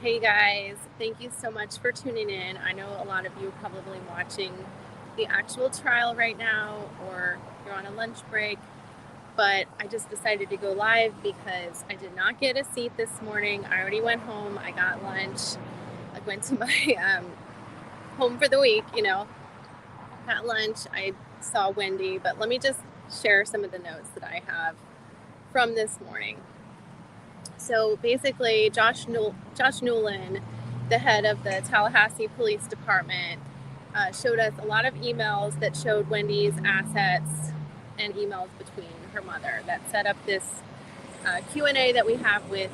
Hey guys, thank you so much for tuning in. I know a lot of you are probably watching the actual trial right now, or you're on a lunch break, but I just decided to go live because I did not get a seat this morning. I already went home, I got lunch, I went to my home for the week, got lunch. I saw Wendi, but let me just share some of the notes that I have from this morning. So basically, Josh Newland, the head of the Tallahassee Police Department, showed us a lot of emails that showed Wendi's assets and emails between her mother that set up this Q&A that we have with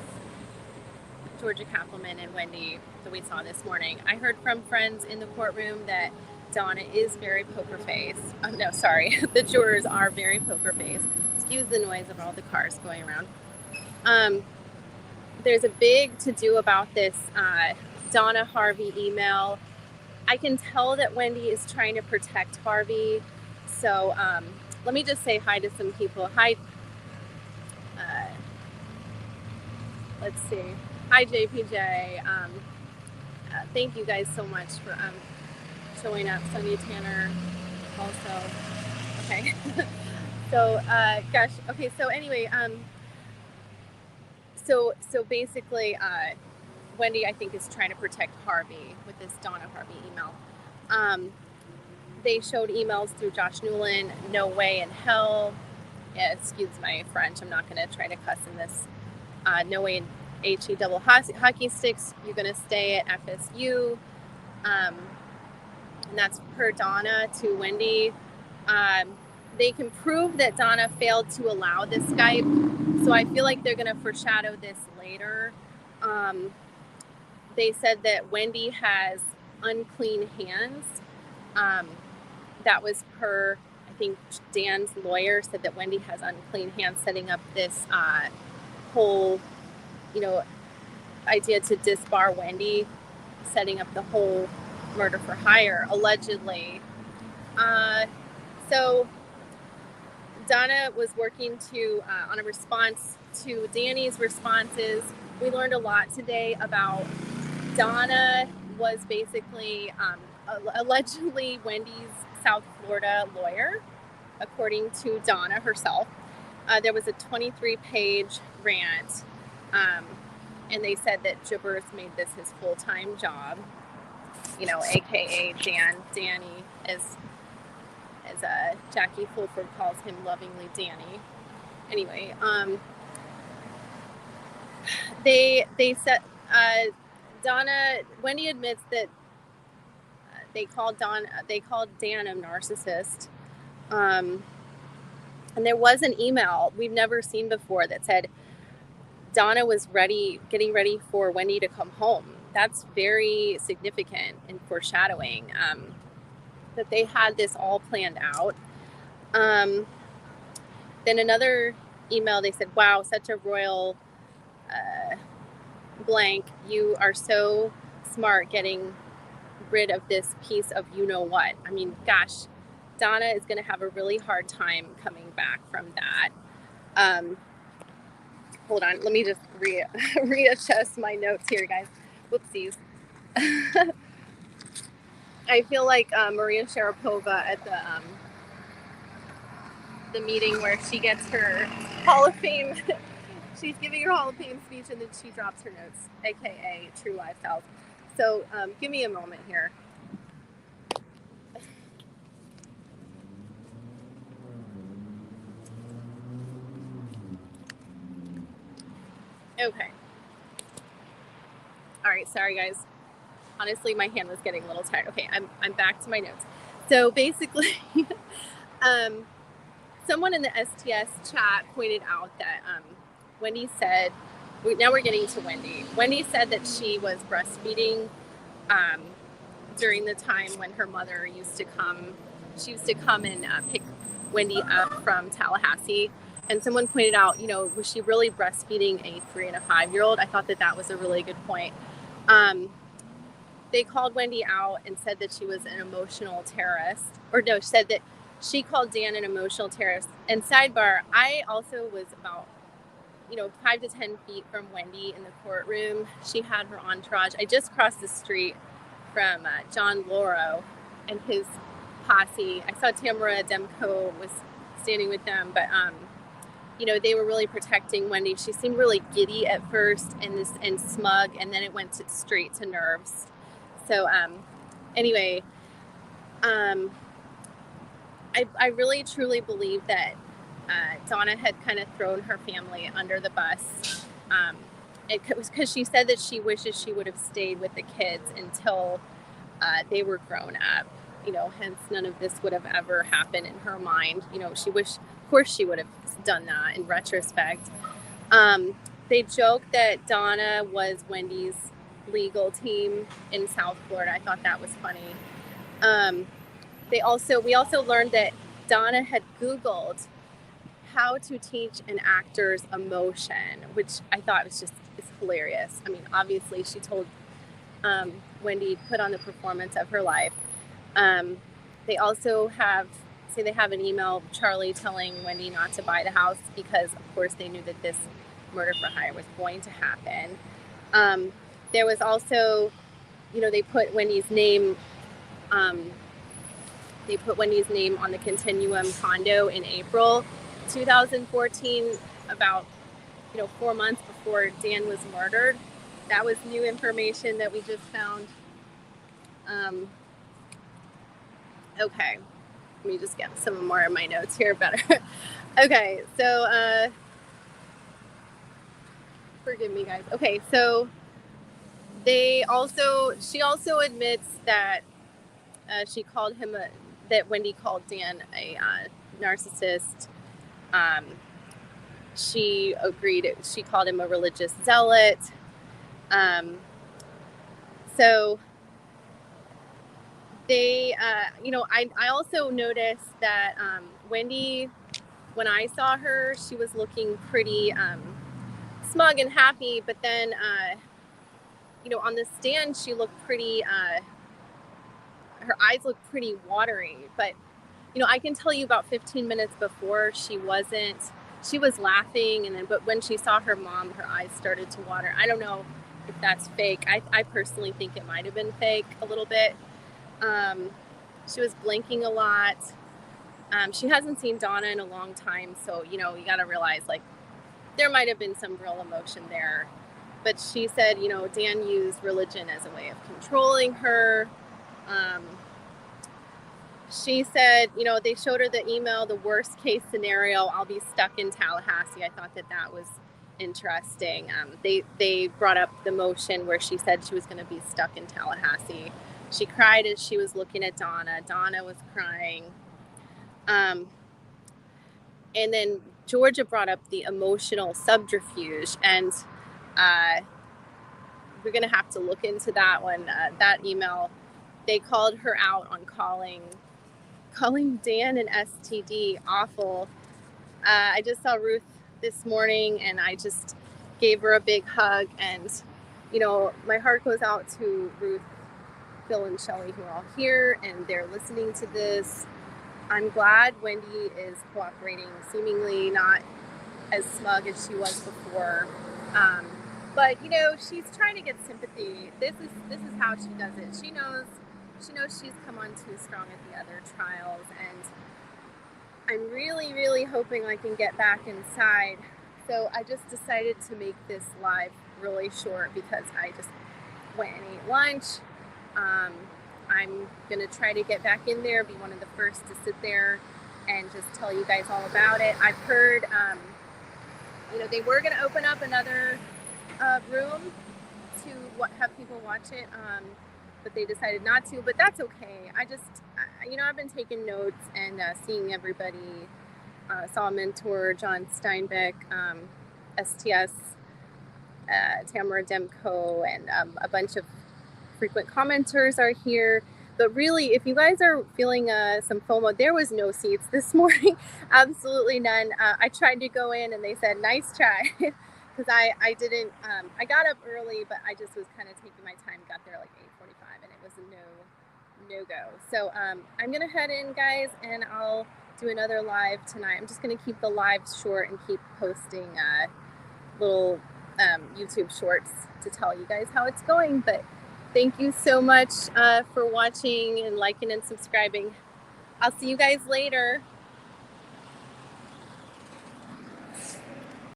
Georgia Kappelman and Wendi that we saw this morning. I heard from friends in the courtroom that Donna is very poker faced. No, sorry, the jurors are very poker faced. Excuse the noise of all the cars going around. There's a big to-do about this Donna Harvey email. I can tell that Wendi is trying to protect Harvey. So let me just say hi to some people. Hi, let's see. Hi, JPJ. Thank you guys so much for showing up. Sonia Tanner also. Okay. So, gosh. Okay, so anyway, So basically, Wendi, I think, is trying to protect Harvey with this Donna Harvey email. They showed emails through Josh Newland, no way in hell. Yeah, excuse my French, I'm not going to try to cuss in this. No way in HE double hockey sticks, you're going to stay at FSU. And that's per Donna to Wendi. They can prove that Donna failed to allow this Skype, so I feel like they're going to foreshadow this later. They said that Wendi has unclean hands. That was per, I think Dan's lawyer said that Wendi has unclean hands setting up this whole, idea to disbar Wendi, setting up the whole murder for hire, allegedly. So Donna was working on a response to Danny's responses. We learned a lot today about Donna was basically allegedly Wendi's South Florida lawyer, according to Donna herself. There was a 23-page rant, and they said that Gibbers made this his full-time job, aka Danny, as Jackie Fulford calls him lovingly, Danny. Anyway, they said Wendi admits that they called Dan a narcissist, and there was an email we've never seen before that said Donna was getting ready for Wendi to come home. That's very significant and foreshadowing. That they had this all planned out. Then another email, they said, wow, such a royal blank. You are so smart getting rid of this piece of you-know-what. I mean, gosh, Donna is going to have a really hard time coming back from that. Hold on, let me just readjust my notes here, guys. Whoopsies. I feel like Maria Sharapova at the meeting where she gets her Hall of Fame. She's giving her Hall of Fame speech and then she drops her notes, aka True Lifestyles. So give me a moment here. Okay. All right, sorry guys. Honestly, my hand was getting a little tired. Okay, I'm back to my notes. So basically, someone in the STS chat pointed out that Wendi said, now we're getting to Wendi. Wendi said that she was breastfeeding during the time when her mother used to come. She used to come and pick Wendi up from Tallahassee. And someone pointed out, was she really breastfeeding a 3 and a 5-year-old? I thought that was a really good point. They called Wendi out and said that she was an emotional terrorist. Or no, said that she called Dan an emotional terrorist. And sidebar, I also was about 5 to 10 feet from Wendi in the courtroom. She had her entourage. I just crossed the street from John Lauro and his posse. I saw Tamara Demko was standing with them, but they were really protecting Wendi. She seemed really giddy at first and smug, and then it went straight to nerves. So anyway, I really truly believe that Donna had kind of thrown her family under the bus. It was because she said that she wishes she would have stayed with the kids until they were grown up. Hence none of this would have ever happened in her mind. She wished, of course, she would have done that in retrospect. They joked that Donna was Wendy's legal team in South Florida. I thought that was funny. We also learned that Donna had Googled how to teach an actor's emotion, which I thought is hilarious. I mean, obviously she told Wendi put on the performance of her life. They also have an email of Charlie telling Wendi not to buy the house because, of course, they knew that this murder for hire was going to happen. There was also, they put Wendy's name. They put Wendy's name on the Continuum condo in April 2014, about 4 months before Dan was murdered. That was new information that we just found. Okay, let me just get some more of my notes here better. Okay, so forgive me, guys. Okay, so she also admits that she called him that Wendi called Dan a narcissist. She agreed. She called him a religious zealot. So they, I also noticed that Wendi, when I saw her, she was looking pretty smug and happy, but then, on the stand, she looked pretty, her eyes looked pretty watery, but, I can tell you about 15 minutes before she was laughing, but when she saw her mom, her eyes started to water. I don't know if that's fake. I personally think it might have been fake a little bit. She was blinking a lot. She hasn't seen Donna in a long time, so, you got to realize, there might have been some real emotion there. But she said, Dan used religion as a way of controlling her. She said, they showed her the email, the worst case scenario, I'll be stuck in Tallahassee. I thought that was interesting. They brought up the motion where she said she was going to be stuck in Tallahassee. She cried as she was looking at Donna. Donna was crying. And then Georgia brought up the emotional subterfuge, and we're going to have to look into that one. That email, they called her out on calling Dan an STD. Awful. I just saw Ruth this morning, and I just gave her a big hug, and my heart goes out to Ruth, Phil, and Shelly, who are all here, and they're listening to this. I'm glad Wendi is cooperating, seemingly not as smug as she was before. But she's trying to get sympathy. This is how she does it. She knows she's come on too strong at the other trials, and I'm really, really hoping I can get back inside. So I just decided to make this live really short because I just went and ate lunch. I'm going to try to get back in there, be one of the first to sit there and just tell you guys all about it. I've heard, they were going to open up another room to have people watch it, but they decided not to, but that's okay. I've been taking notes and seeing everybody. Saw a mentor, John Steinbeck, STS, Tamara Demko, and a bunch of frequent commenters are here. But really, if you guys are feeling some FOMO, there was no seats this morning. Absolutely none. I tried to go in and they said, nice try. Because I didn't, I got up early, but I just was kind of taking my time, got there like 8:45, and it was a no-go. So I'm going to head in, guys, and I'll do another live tonight. I'm just going to keep the lives short and keep posting little YouTube shorts to tell you guys how it's going. But thank you so much for watching and liking and subscribing. I'll see you guys later.